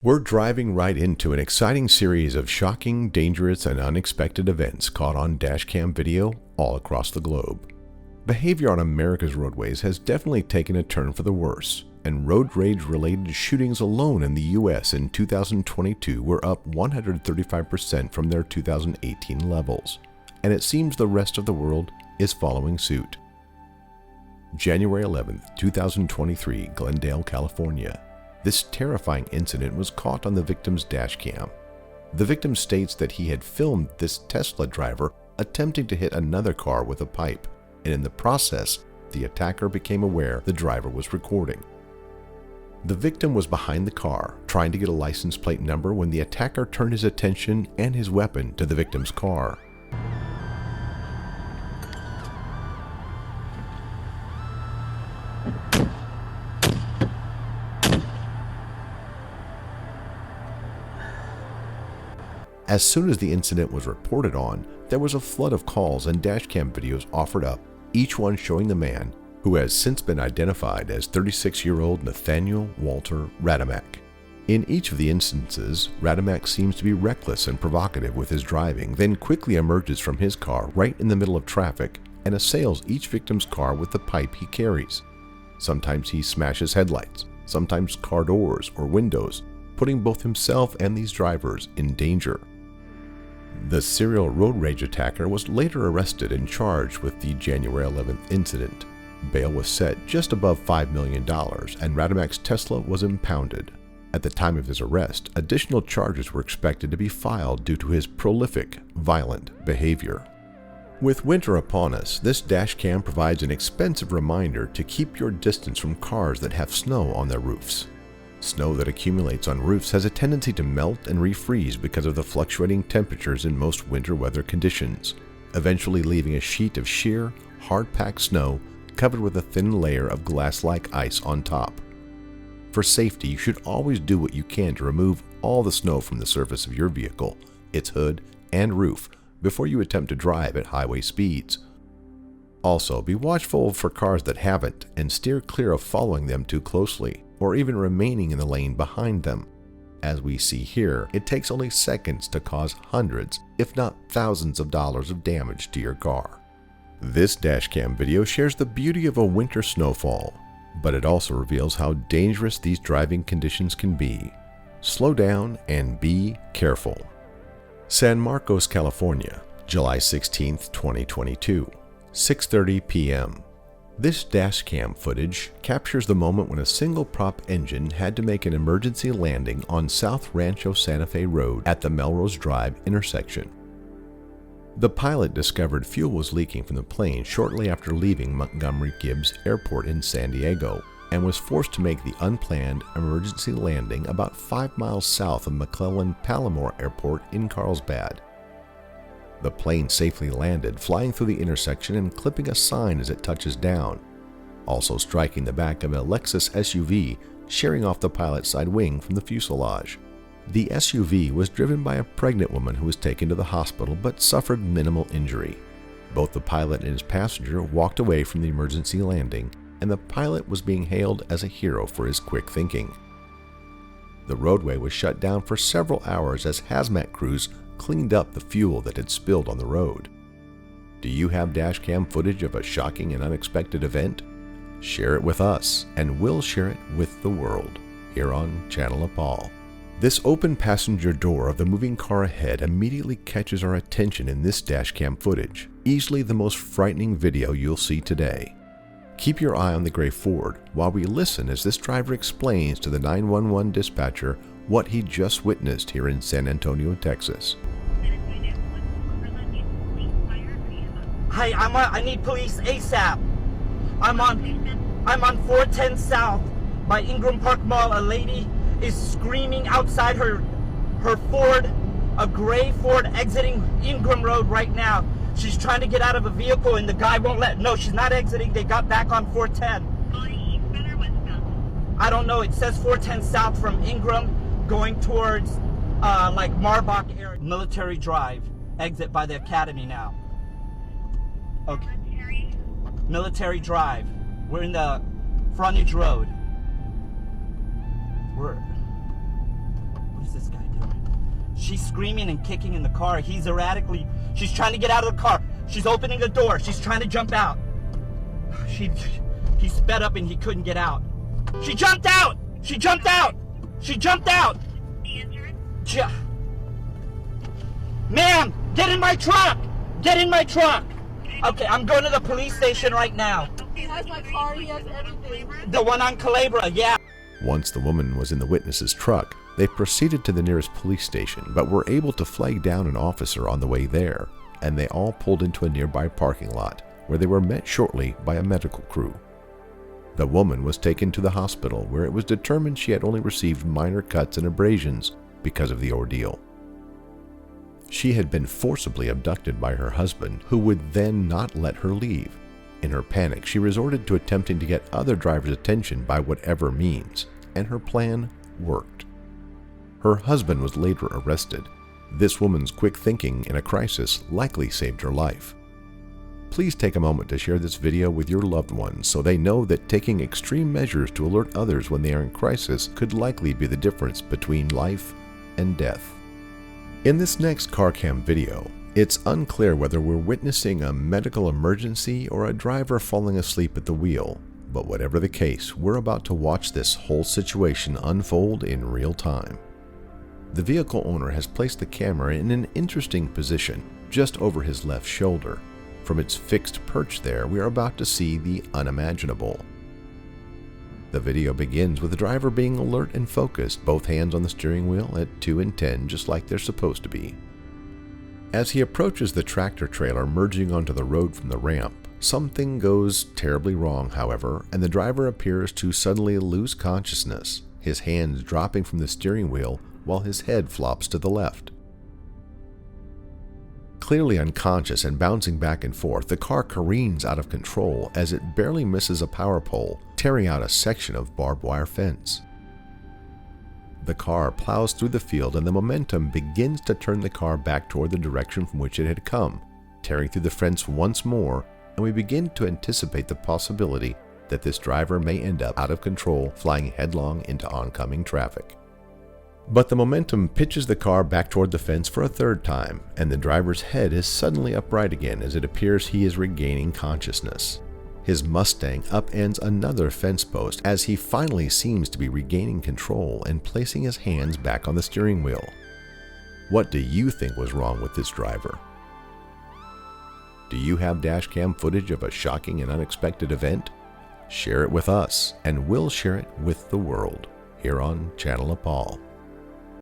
We're driving right into an exciting series of shocking, dangerous, and unexpected events caught on dashcam video all across the globe. Behavior on America's roadways has definitely taken a turn for the worse, and road rage-related shootings alone in the U.S. in 2022 were up 135% from their 2018 levels, and it seems the rest of the world is following suit. January 11, 2023, Glendale, California. This terrifying incident was caught on the victim's dashcam. The victim states that he had filmed this Tesla driver attempting to hit another car with a pipe, and in the process, the attacker became aware the driver was recording. The victim was behind the car, trying to get a license plate number when the attacker turned his attention and his weapon to the victim's car. As soon as the incident was reported on, there was a flood of calls and dashcam videos offered up, each one showing the man, who has since been identified as 36-year-old Nathaniel Walter Radamek. In each of the instances, Radamek seems to be reckless and provocative with his driving, then quickly emerges from his car right in the middle of traffic and assails each victim's car with the pipe he carries. Sometimes he smashes headlights, sometimes car doors or windows, putting both himself and these drivers in danger. The serial road rage attacker was later arrested and charged with the January 11th incident. Bail was set just above $5 million, and Radamek's Tesla was impounded. At the time of his arrest, additional charges were expected to be filed due to his prolific, violent behavior. With winter upon us, this dashcam provides an expensive reminder to keep your distance from cars that have snow on their roofs. Snow that accumulates on roofs has a tendency to melt and refreeze because of the fluctuating temperatures in most winter weather conditions, eventually leaving a sheet of sheer, hard-packed snow covered with a thin layer of glass-like ice on top. For safety, you should always do what you can to remove all the snow from the surface of your vehicle, its hood, and roof before you attempt to drive at highway speeds. Also, be watchful for cars that haven't and steer clear of following them too closely, or even remaining in the lane behind them. As we see here, it takes only seconds to cause hundreds, if not thousands of dollars of damage to your car. This dashcam video shares the beauty of a winter snowfall, but it also reveals how dangerous these driving conditions can be. Slow down and be careful. San Marcos, California, July 16, 2022, 6:30 p.m. This dashcam footage captures the moment when a single-prop engine had to make an emergency landing on South Rancho Santa Fe Road at the Melrose Drive intersection. The pilot discovered fuel was leaking from the plane shortly after leaving Montgomery Gibbs Airport in San Diego, and was forced to make the unplanned emergency landing about 5 miles south of McClellan-Palomar Airport in Carlsbad. The plane safely landed, flying through the intersection and clipping a sign as it touches down, also striking the back of a Lexus SUV, shearing off the pilot's side wing from the fuselage. The SUV was driven by a pregnant woman who was taken to the hospital but suffered minimal injury. Both the pilot and his passenger walked away from the emergency landing, and the pilot was being hailed as a hero for his quick thinking. The roadway was shut down for several hours as hazmat crews cleaned up the fuel that had spilled on the road. Do you have dashcam footage of a shocking and unexpected event? Share it with us, and we'll share it with the world, here on Channel Nepal. This open passenger door of the moving car ahead immediately catches our attention in this dashcam footage, easily the most frightening video you'll see today. Keep your eye on the gray Ford while we listen as this driver explains to the 911 dispatcher what he just witnessed here in San Antonio, Texas. Hi, I need police ASAP. I'm on 410 South by Ingram Park Mall. A lady is screaming outside her Ford, a gray Ford exiting Ingram Road right now. She's trying to get out of a vehicle and the guy won't let. No, she's not exiting. They got back on 410. I don't know. It says 410 South from Ingram going towards like Marbach area. Military Drive. Exit by the Academy now. Okay. Military Drive. We're in the frontage road. is this guy doing? She's screaming and kicking in the car. He's erratically, she's trying to get out of the car. She's opening the door. She's trying to jump out. He sped up and he couldn't get out. She jumped out! She jumped out! She jumped out! Ma'am, get in my truck! Get in my truck! Okay, I'm going to the police station right now. He has my car, he has everything. The one on Calabria, yeah. Once the woman was in the witness's truck, they proceeded to the nearest police station, but were able to flag down an officer on the way there, and they all pulled into a nearby parking lot, where they were met shortly by a medical crew. The woman was taken to the hospital, where it was determined she had only received minor cuts and abrasions because of the ordeal. She had been forcibly abducted by her husband, who would then not let her leave. In her panic, she resorted to attempting to get other drivers' attention by whatever means, and her plan worked. Her husband was later arrested. This woman's quick thinking in a crisis likely saved her life. Please take a moment to share this video with your loved ones so they know that taking extreme measures to alert others when they are in crisis could likely be the difference between life and death. In this next car cam video, it's unclear whether we're witnessing a medical emergency or a driver falling asleep at the wheel, but whatever the case, we're about to watch this whole situation unfold in real time. The vehicle owner has placed the camera in an interesting position, just over his left shoulder. From its fixed perch there, we are about to see the unimaginable. The video begins with the driver being alert and focused, both hands on the steering wheel at 2 and 10, just like they're supposed to be. As he approaches the tractor trailer merging onto the road from the ramp, something goes terribly wrong, however, and the driver appears to suddenly lose consciousness, his hands dropping from the steering wheel while his head flops to the left. Clearly unconscious and bouncing back and forth, the car careens out of control as it barely misses a power pole, tearing out a section of barbed wire fence. The car plows through the field and the momentum begins to turn the car back toward the direction from which it had come, tearing through the fence once more, and we begin to anticipate the possibility that this driver may end up out of control, flying headlong into oncoming traffic. But the momentum pitches the car back toward the fence for a third time, and the driver's head is suddenly upright again as it appears he is regaining consciousness. His Mustang upends another fence post as he finally seems to be regaining control and placing his hands back on the steering wheel. What do you think was wrong with this driver? Do you have dashcam footage of a shocking and unexpected event? Share it with us, and we'll share it with the world here on Channel Nepal.